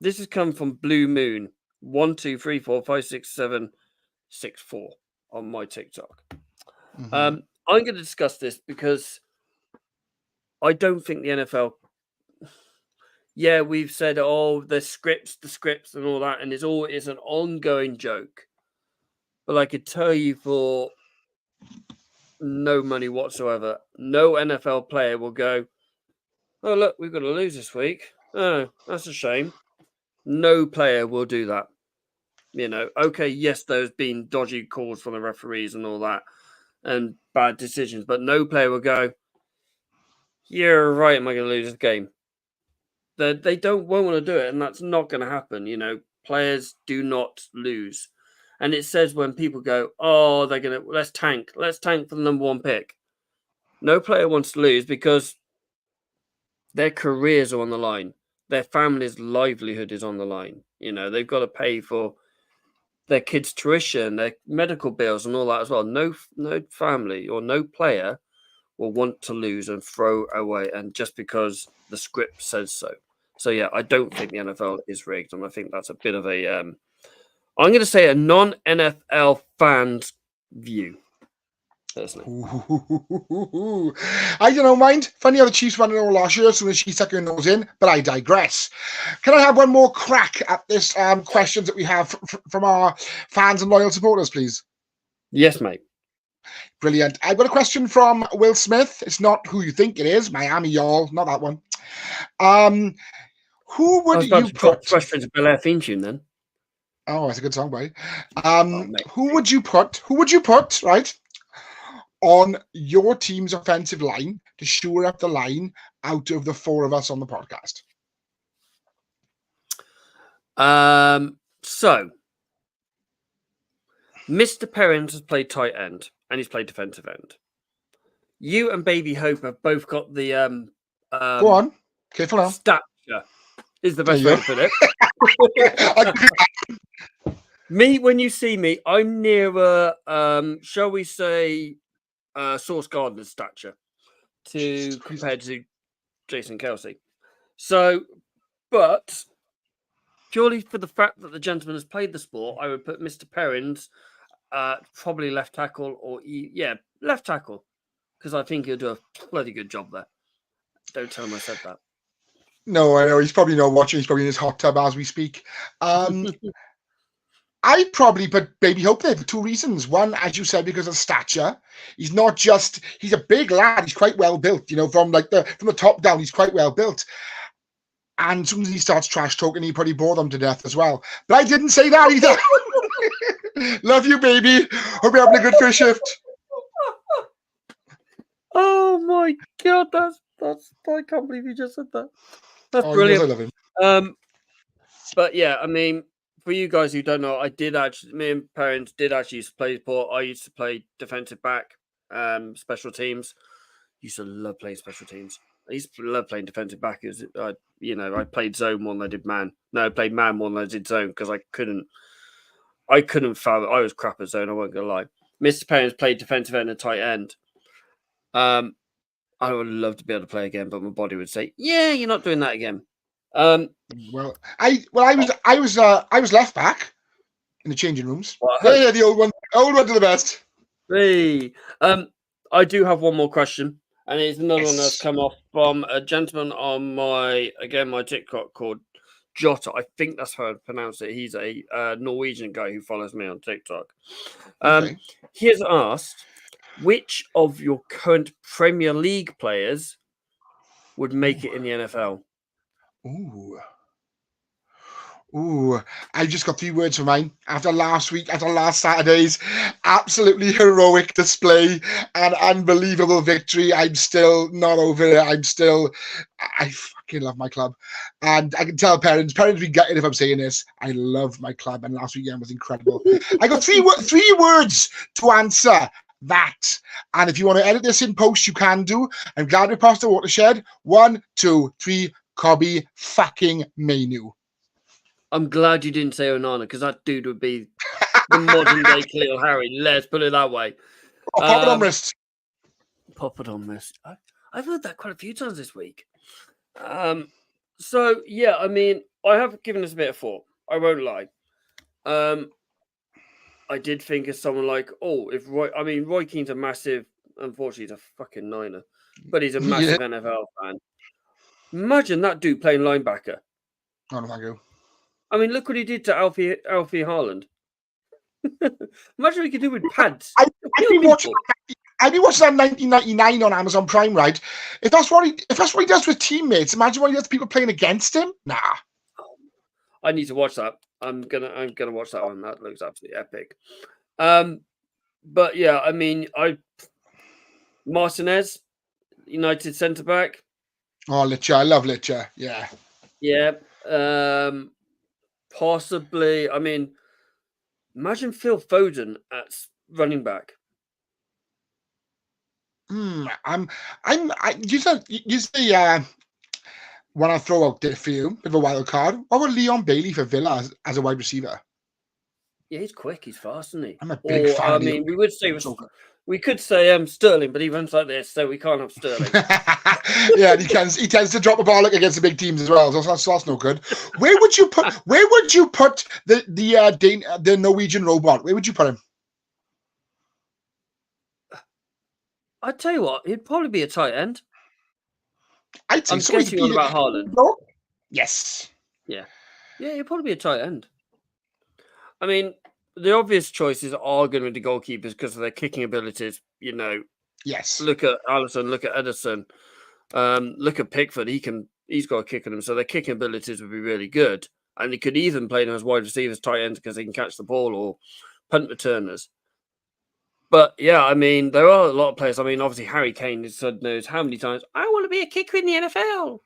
This has come from Blue Moon 1 2 3 4 5 6 7 6 4 on my TikTok. Mm-hmm. I'm going to discuss this because I don't think the NFL. Yeah, we've said, the scripts and all that, and it's an ongoing joke. But I could tell you for no money whatsoever, no NFL player will go, oh, look, we've got to lose this week. Oh, that's a shame. No player will do that. Okay, yes, there's been dodgy calls from the referees and all that and bad decisions, but no player will go, you're right, am I going to lose this game? They won't want to do it, and that's not going to happen. Players do not lose. And it says when people go, oh, they're going to, let's tank for the number one pick. No player wants to lose because their careers are on the line. Their family's livelihood is on the line. They've got to pay for their kids' tuition, their medical bills and all that as well. No family or no player will want to lose and throw away, and just because the script says so. So, yeah, I don't think the NFL is rigged, and I think that's a bit of a, I'm going to say a non-NFL fan's view, personally. I don't mind. Funny how the Chiefs won it all last year as soon as she stuck her nose in, but I digress. Can I have one more crack at this questions that we have from our fans and loyal supporters, please? Yes, mate. Brilliant. I've got a question from Will Smith. It's not who you think it is. Miami, y'all. Not that one. Who would you put? Question to Bel Air theme tune then. Oh, it's a good song, boy. Who would you put? Right, on your team's offensive line to shore up the line out of the four of us on the podcast? So Mr. Perrins has played tight end and he's played defensive end. You and Baby Hope have both got the go on, careful now. Stature is the best way to put it. Me, when you see me, I'm nearer, shall we say, Sauce Gardner's stature compared to Jason Kelsey. So, but purely for the fact that the gentleman has played the sport, I would put Mr. Perrins probably left tackle left tackle, because I think he'll do a bloody good job there. Don't tell him I said that. No, I know. He's probably not watching. He's probably in his hot tub as we speak. I'd probably put Baby Hope there for two reasons. One, as you said, because of stature. He's a big lad. He's quite well built, from the top down, he's quite well built. And as soon as he starts trash talking, he probably bore them to death as well. But I didn't say that either. Love you, baby. Hope you're having a good first shift. Oh my God, that's I can't believe you just said that. That's brilliant. Yes, I love him. But yeah, I mean, for you guys who don't know, me and parents did actually used to play sport. I used to play defensive back, special teams. Used to love playing special teams. I used to love playing defensive back. I played zone more than I did man. No, I played man more than I did zone because I couldn't I couldn't fathom. I was crap at zone. I won't gonna lie. Mr. Perrins played defensive end and tight end. I would love to be able to play again, but my body would say, "Yeah, you're not doing that again." Well, I was left back in the changing rooms. Well, Yeah, the old one to the best. hey, I do have one more question, and it's another one that's Yes. come off from a gentleman on my TikTok called Jota. I think that's how I pronounce it. He's a Norwegian guy who follows me on TikTok. Okay. He has asked, which of your current Premier League players would make it in the NFL? Ooh, I just got 3 words for mine. After last Saturday's absolutely heroic display and unbelievable victory, I'm still not over it. I fucking love my club. And I can tell parents be gutted if I'm saying this. I love my club, and last weekend was incredible. I got three words to answer that. And if you want to edit this in post, you can do. I'm glad we passed the watershed. 1, 2, 3, Cobby fucking Mainu. I'm glad you didn't say Onana, because that dude would be the modern day Khalil Harry. Let's put it that way. Pop it on wrist. Pop it on wrist. I've heard that quite a few times this week. So yeah, I mean, I have given this a bit of thought. I won't lie. I did think of someone like, Roy Keane's a massive. Unfortunately, he's a fucking Niner, but he's a massive NFL fan. Imagine that dude playing linebacker. Oh, no, thank you. I mean, look what he did to Alfie Haaland. Imagine what he could do with pads. I've been watching that 1999 on Amazon Prime, right? If that's what he does with teammates, imagine what he does to people playing against him. Nah. I need to watch that. I'm gonna watch that one. That looks absolutely epic. But yeah, I mean, Martinez, United centre back. Oh, Litcher, I love Litcher. Yeah. Yeah. Possibly. I mean, imagine Phil Foden at running back. You say when I throw out there for you, bit of a wild card. What about Leon Bailey for Villa as a wide receiver? Yeah, he's quick. He's fast, isn't he? I'm a big fan. I mean, we could say Sterling, but he runs like this, so we can't have Sterling. Yeah, he tends to drop the ball against the big teams as well. So that's no good. Where would you put the Norwegian robot? Where would you put him? I'd tell you what, he'd probably be a tight end. I'm guessing on about Haaland. Yes. Yeah, he'd probably be a tight end. I mean, the obvious choices are going to be the goalkeepers because of their kicking abilities. Yes. Look at Alisson. Look at Ederson. Look at Pickford. He's got a kick in him, so their kicking abilities would be really good. And he could even play them as wide receivers, tight ends, because they can catch the ball, or punt returners. But yeah, I mean, there are a lot of players. I mean, obviously Harry Kane knows how many times I want to be a kicker in the NFL.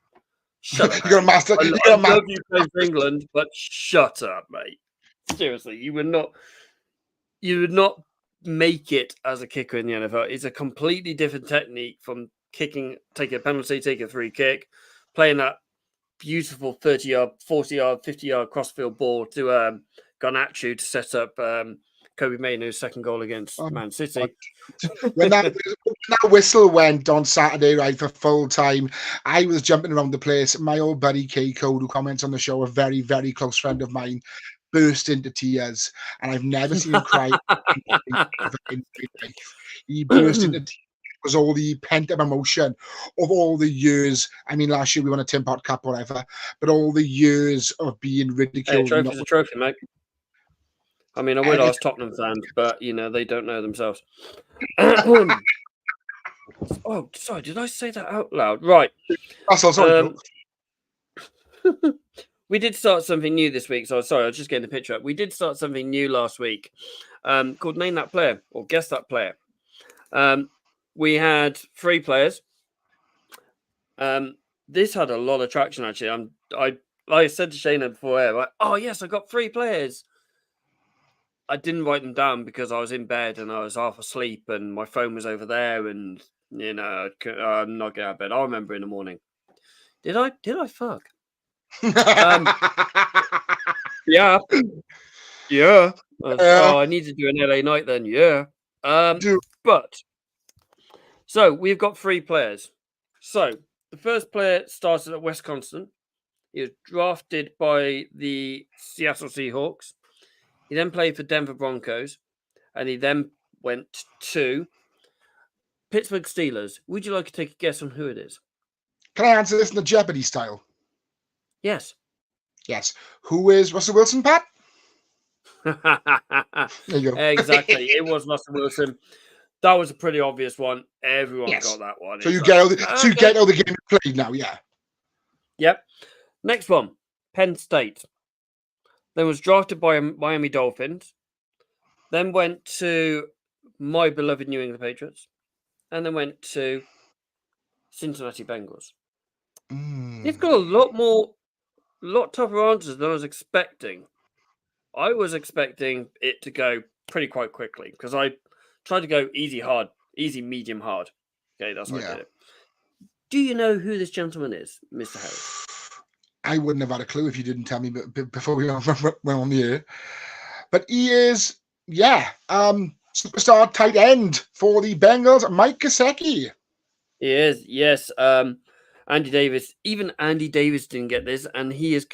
Shut up. You're a master. I love you playing for England, but shut up, mate. Seriously, you would not make it as a kicker in the NFL. It's a completely different technique from kicking, take a penalty, take a free kick, playing that beautiful 30-yard, 40-yard, 50-yard crossfield ball to Garnacho to set up Kobe Mainoo's second goal against Man City. When that whistle went on Saturday, right, for full time, I was jumping around the place. My old buddy K Code, who comments on the show, a very, very close friend of mine, burst into tears, and I've never seen him cry in life. He burst into tears. It was all the pent-up emotion of all the years. I mean, last year we won a Tim Pot Cup, whatever, but all the years of being ridiculed. Hey, trophy's a trophy, mate. I mean, I would ask Tottenham fans, but they don't know themselves. Oh, sorry, did I say that out loud? Right. That's all. Sorry. We did start something new this week. So sorry, I was just getting the picture up. We did start something new last week called Name That Player or Guess That Player. We had 3 players. This had a lot of traction, actually. I said to Shayna before, like, oh, yes, I got 3 players. I didn't write them down because I was in bed and I was half asleep and my phone was over there and, I'm not getting out of bed. I'll remember in the morning. Did I fuck? Yeah. I need to do an LA night then. Yeah. Do But so we've got 3 players. So the first player started at Wisconsin. He was drafted by the Seattle Seahawks. He then played for Denver Broncos, and he then went to Pittsburgh Steelers. Would you like to take a guess on who it is? Can I answer this in the Jeopardy style? Yes. Yes. Who is Russell Wilson, Pat? There you go. Exactly. It was Russell Wilson. That was a pretty obvious one. Everyone Yes. got that one. So you It's get like, all the, so you get all the games played now, yeah. Yep. Next one, Penn State. Then was drafted by Miami Dolphins. Then went to my beloved New England Patriots. And then went to Cincinnati Bengals. They've got a lot tougher answers than I was expecting. I was expecting it to go quite quickly because I tried to go easy, hard, easy, medium, hard. Okay, that's what I did it. Do you know who this gentleman is, Mr. Harris? I wouldn't have had a clue if you didn't tell me before we went on the air. But he is, superstar tight end for the Bengals, Mike Gesicki. He is, yes. Andy Davis. Even Andy Davis didn't get this, and he was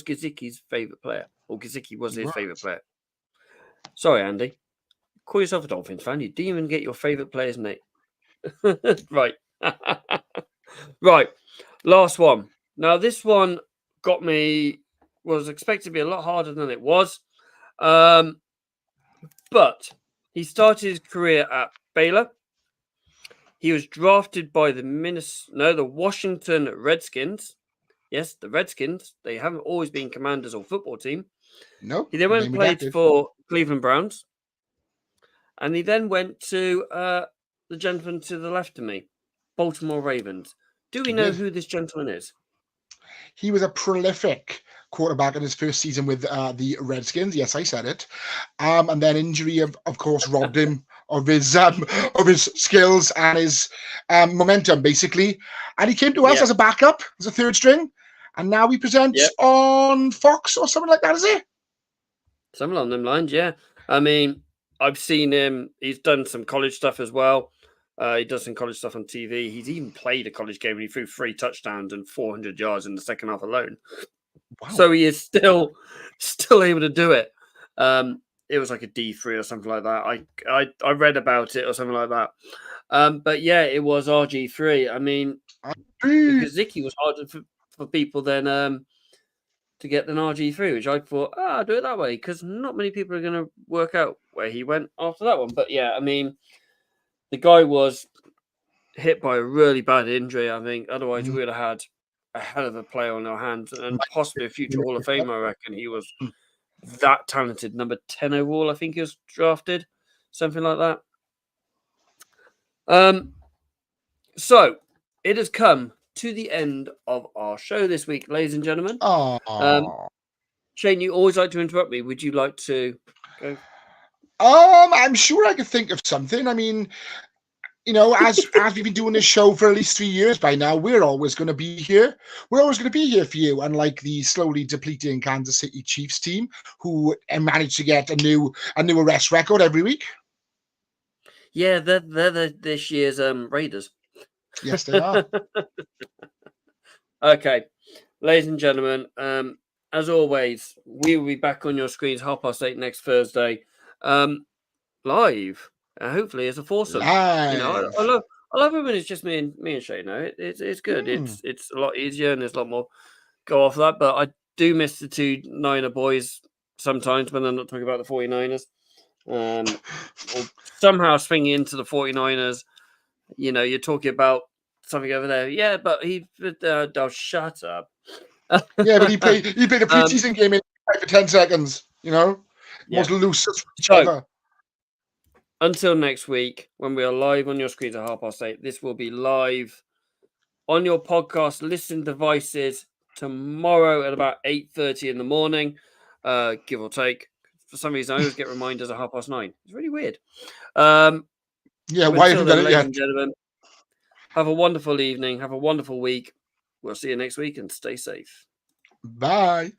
Gesicki's favorite player, or Gesicki was his favorite player. Sorry, Andy. Call yourself a Dolphins fan. You didn't even get your favorite player's name. Right. Right. Last one. Now, this one was expected to be a lot harder than it was. But he started his career at Baylor. He was drafted by the Washington Redskins. Yes, the Redskins. They haven't always been Commanders or football team. No. He then went and played for Cleveland Browns. And he then went to the gentleman to the left of me, Baltimore Ravens. Do we know who this gentleman is? He was a prolific quarterback in his first season with the Redskins. Yes, I said it. And then injury, of course, robbed him of his skills and his momentum, basically. And he came to us as a backup, as a third string. And now he presents on Fox or something like that, is it? Something along them lines, yeah. I mean, I've seen him. He's done some college stuff as well. He does some college stuff on TV. He's even played a college game and he threw 3 touchdowns and 400 yards in the second half alone. Wow. So he is still able to do it. It was like a D3 or something like that. I read about it or something like that. But yeah, it was RG3. I mean, Gesicki was harder for people than to get than RG3, which I thought, I'll do it that way because not many people are going to work out where he went after that one. But yeah, I mean, the guy was hit by a really bad injury, I think. Otherwise, we would have had a hell of a player on our hands and possibly a future Hall of Famer, I reckon. He was that talented. Number 10 overall, I think he was drafted. Something like that. So, it has come to the end of our show this week, ladies and gentlemen. Shane, you always like to interrupt me. Would you like to go? I'm sure I could think of something. I mean, as we've been doing this show for at least 3 years by now, we're always going to be here. We're always going to be here for you, unlike the slowly depleting Kansas City Chiefs team, who managed to get a new arrest record every week. Yeah, they're this year's Raiders. Yes, they are. Okay, ladies and gentlemen, as always, we will be back on your screens 8:30 next Thursday, live. Hopefully, it's a foursome. Live. I love it when it's just me and Shay. No, it's good. It's a lot easier and there's a lot more go off that. But I do miss the 2 Niner boys sometimes when they're not talking about the 49ers. Or somehow swinging into the 49ers. You're talking about something over there. Yeah, but shut up. Yeah, but he played a preseason game in for 10 seconds. Most loose ever. Until next week, when we are live on your screens at 8:30, this will be live on your podcast listening devices tomorrow at about 8:30 in the morning, give or take. For some reason, I always get reminders at 9:30. It's really weird. Yeah, why haven't done it ladies yet? and gentlemen, have a wonderful evening. Have a wonderful week. We'll see you next week and stay safe. Bye.